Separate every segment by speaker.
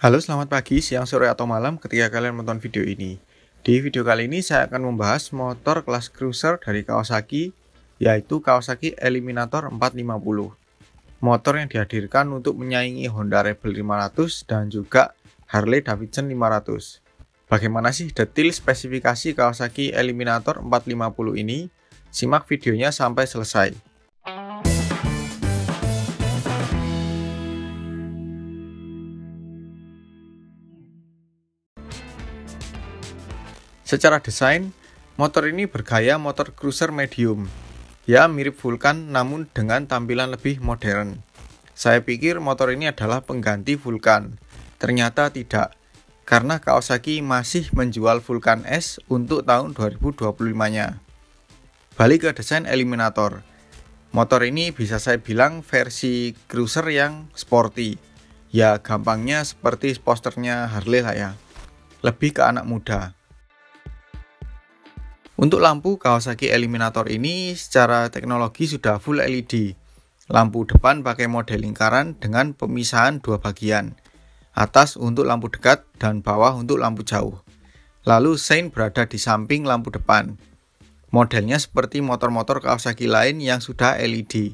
Speaker 1: Halo, selamat pagi, siang, sore, atau malam ketika kalian menonton video ini. Di video kali ini saya akan membahas motor kelas cruiser dari Kawasaki, yaitu Kawasaki Eliminator 450. Motor yang dihadirkan untuk menyaingi Honda Rebel 500 dan juga Harley Davidson 500. Bagaimana sih detail spesifikasi Kawasaki Eliminator 450 ini? Simak videonya sampai selesai. Secara desain, motor ini bergaya motor cruiser medium. Ya, mirip Vulcan namun dengan tampilan lebih modern. Saya pikir motor ini adalah pengganti Vulcan. Ternyata tidak, karena Kawasaki masih menjual Vulcan S untuk tahun 2025-nya. Balik ke desain Eliminator. Motor ini bisa saya bilang versi cruiser yang sporty. Ya, gampangnya seperti posternya Harley lah ya. Lebih ke anak muda. Untuk lampu Kawasaki Eliminator ini secara teknologi sudah full LED. Lampu depan pakai model lingkaran dengan pemisahan dua bagian. Atas untuk lampu dekat dan bawah untuk lampu jauh. Lalu sein berada di samping lampu depan. Modelnya seperti motor-motor Kawasaki lain yang sudah LED.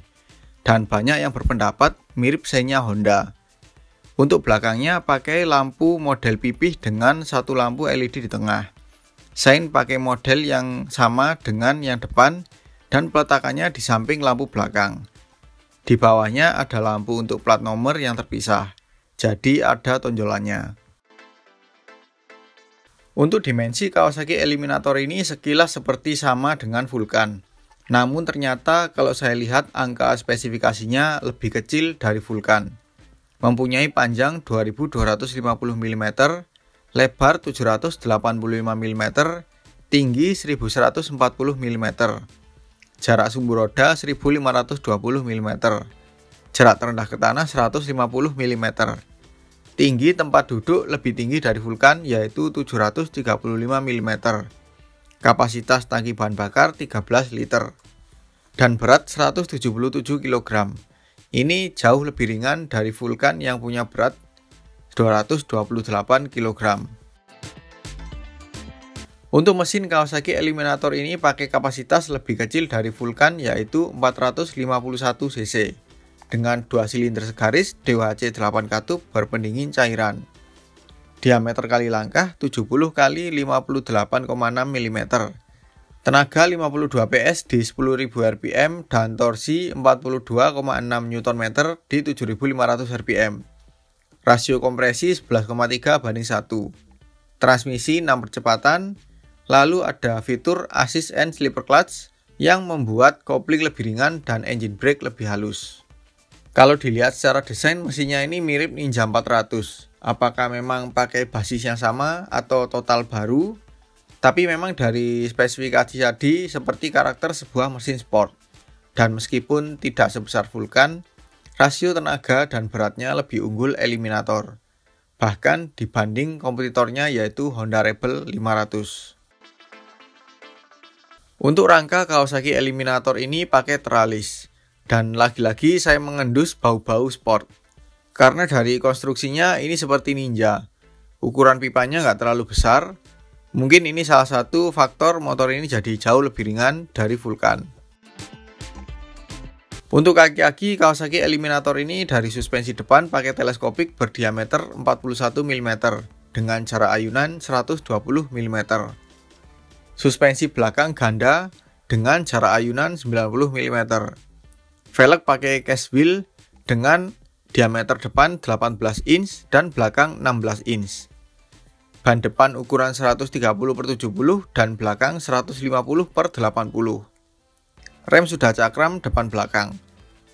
Speaker 1: Dan banyak yang berpendapat mirip seinnya Honda. Untuk belakangnya pakai lampu model pipih dengan satu lampu LED di tengah. Sein pakai model yang sama dengan yang depan dan peletakannya di samping lampu belakang. Di bawahnya ada lampu untuk plat nomor yang terpisah, jadi ada tonjolannya. Untuk dimensi Kawasaki Eliminator ini sekilas seperti sama dengan Vulcan. Namun ternyata kalau saya lihat angka spesifikasinya lebih kecil dari Vulcan. Mempunyai panjang 2250 mm, lebar 785 mm, tinggi 1140 mm, jarak sumbu roda 1520 mm, jarak terendah ke tanah 150 mm, tinggi tempat duduk lebih tinggi dari Vulcan yaitu 735 mm, kapasitas tangki bahan bakar 13 liter, dan berat 177 kg. Ini jauh lebih ringan dari Vulcan yang punya berat 228 kg. Untuk mesin Kawasaki Eliminator ini pakai kapasitas lebih kecil dari Vulcan yaitu 451 cc dengan 2 silinder segaris DWHC 8 katup berpendingin cairan. Diameter kali langkah 70 x 58,6 mm. Tenaga 52 PS di 10.000 rpm dan torsi 42,6 Nm di 7.500 rpm. Rasio kompresi 11,3 banding 1. Transmisi 6 percepatan. Lalu ada fitur assist and slipper clutch yang membuat kopling lebih ringan dan engine brake lebih halus. Kalau dilihat secara desain mesinnya ini mirip Ninja 400. Apakah memang pakai basis yang sama atau total baru? Tapi memang dari spesifikasi tadi seperti karakter sebuah mesin sport. Dan meskipun tidak sebesar Vulcan, rasio tenaga dan beratnya lebih unggul Eliminator, bahkan dibanding kompetitornya yaitu Honda Rebel 500. Untuk rangka Kawasaki Eliminator ini pakai teralis, dan lagi-lagi saya mengendus bau-bau sport. Karena dari konstruksinya ini seperti Ninja, ukuran pipanya nggak terlalu besar, mungkin ini salah satu faktor motor ini jadi jauh lebih ringan dari Vulcan. Untuk kaki-kaki Kawasaki Eliminator ini dari suspensi depan pakai teleskopik berdiameter 41 mm dengan jarak ayunan 120 mm. Suspensi belakang ganda dengan jarak ayunan 90 mm. Velg pakai cast wheel dengan diameter depan 18 inch dan belakang 16 inch. Ban depan ukuran 130/70 dan belakang 150/80. Rem sudah cakram depan belakang.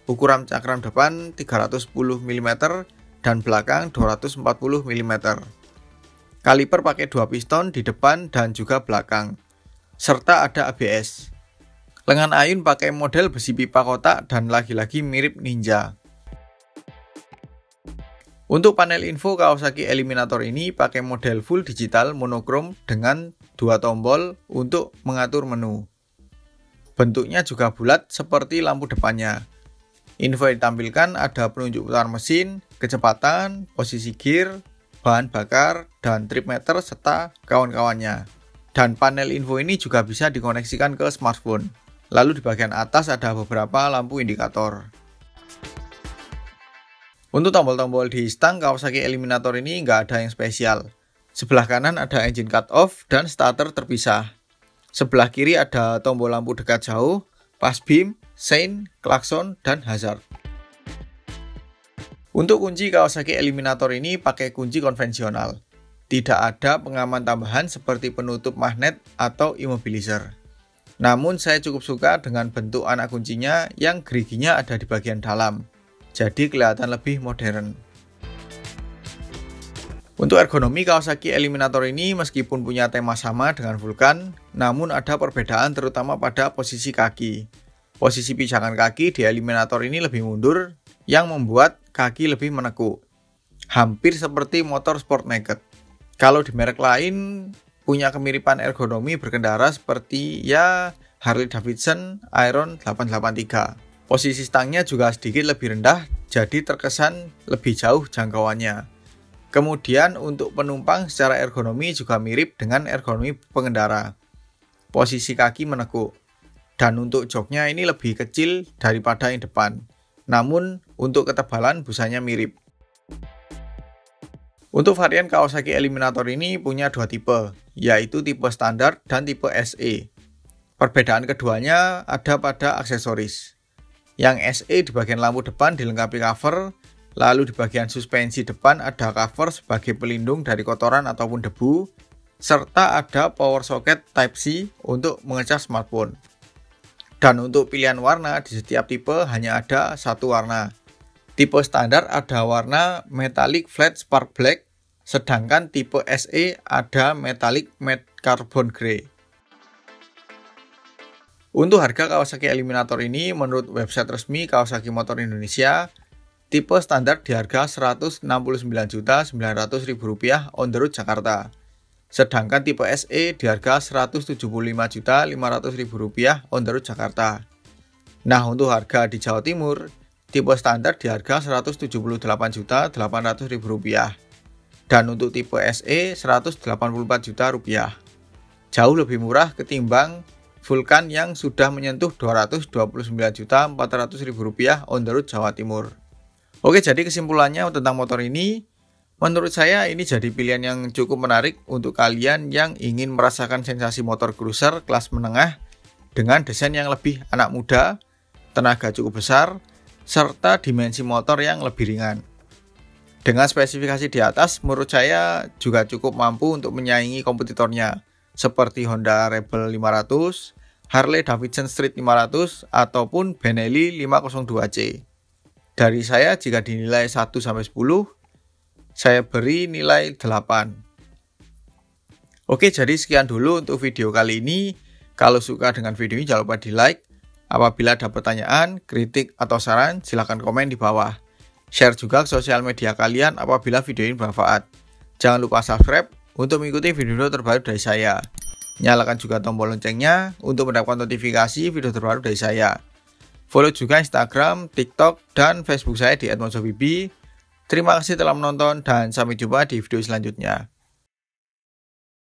Speaker 1: Ukuran cakram depan 310 mm dan belakang 240 mm. Kaliper pakai 2 piston di depan dan juga belakang, serta ada ABS. Lengan ayun pakai model besi pipa kotak dan lagi-lagi mirip Ninja. Untuk panel info Kawasaki Eliminator ini pakai model full digital monokrom dengan 2 tombol untuk mengatur menu. Bentuknya juga bulat seperti lampu depannya. Info yang ditampilkan ada penunjuk putar mesin, kecepatan, posisi gear, bahan bakar, dan trip meter, serta kawan-kawannya. Dan panel info ini juga bisa dikoneksikan ke smartphone. Lalu di bagian atas ada beberapa lampu indikator. Untuk tombol-tombol di stang Kawasaki Eliminator ini nggak ada yang spesial. Sebelah kanan ada engine cut off dan starter terpisah. Sebelah kiri ada tombol lampu dekat jauh, pass beam, sein, klakson, dan hazard. Untuk kunci Kawasaki Eliminator ini pakai kunci konvensional. Tidak ada pengaman tambahan seperti penutup magnet atau immobilizer. Namun saya cukup suka dengan bentuk anak kuncinya yang geriginya ada di bagian dalam. Jadi kelihatan lebih modern. Untuk ergonomi Kawasaki Eliminator ini meskipun punya tema sama dengan Vulcan, namun ada perbedaan terutama pada posisi kaki. Posisi pijakan kaki di Eliminator ini lebih mundur, yang membuat kaki lebih menekuk. Hampir seperti motor sport naked. Kalau di merek lain punya kemiripan ergonomi berkendara seperti Harley Davidson Iron 883. Posisi stangnya juga sedikit lebih rendah, jadi terkesan lebih jauh jangkauannya. Kemudian untuk penumpang secara ergonomi juga mirip dengan ergonomi pengendara. Posisi kaki menekuk. Dan untuk joknya ini lebih kecil daripada yang depan. Namun untuk ketebalan busanya mirip. Untuk varian Kawasaki Eliminator ini punya dua tipe, yaitu tipe standar dan tipe SE. Perbedaan keduanya ada pada aksesoris. Yang SE di bagian lampu depan dilengkapi cover, lalu di bagian suspensi depan ada cover sebagai pelindung dari kotoran ataupun debu, serta ada power socket Type-C untuk mengecas smartphone. Dan untuk pilihan warna di setiap tipe hanya ada satu warna. Tipe standar ada warna metallic flat spark black, sedangkan tipe SE ada metallic matte carbon grey. Untuk harga Kawasaki Eliminator ini menurut website resmi Kawasaki Motor Indonesia, tipe standar di harga Rp169.900.000 on the road Jakarta. Sedangkan tipe SE di harga Rp175.500.000 on the road Jakarta. Nah, untuk harga di Jawa Timur, tipe standar di harga Rp178.800.000 dan untuk tipe SE Rp184 juta. Jauh lebih murah ketimbang Vulcan yang sudah menyentuh Rp229.400.000 on the road Jawa Timur. Oke, jadi kesimpulannya tentang motor ini, menurut saya ini jadi pilihan yang cukup menarik untuk kalian yang ingin merasakan sensasi motor cruiser kelas menengah dengan desain yang lebih anak muda, tenaga cukup besar, serta dimensi motor yang lebih ringan. Dengan spesifikasi di atas, menurut saya juga cukup mampu untuk menyaingi kompetitornya, seperti Honda Rebel 500, Harley Davidson Street 500, ataupun Benelli 502C. Dari saya, jika dinilai 1-10, saya beri nilai 8. Oke, jadi sekian dulu untuk video kali ini. Kalau suka dengan video ini jangan lupa di like. Apabila ada pertanyaan, kritik, atau saran, silahkan komen di bawah. Share juga ke sosial media kalian apabila video ini bermanfaat. Jangan lupa subscribe untuk mengikuti video terbaru dari saya. Nyalakan juga tombol loncengnya untuk mendapatkan notifikasi video terbaru dari saya. Follow juga Instagram, TikTok, dan Facebook saya di @mojobibi. Terima kasih telah menonton dan sampai jumpa di video selanjutnya.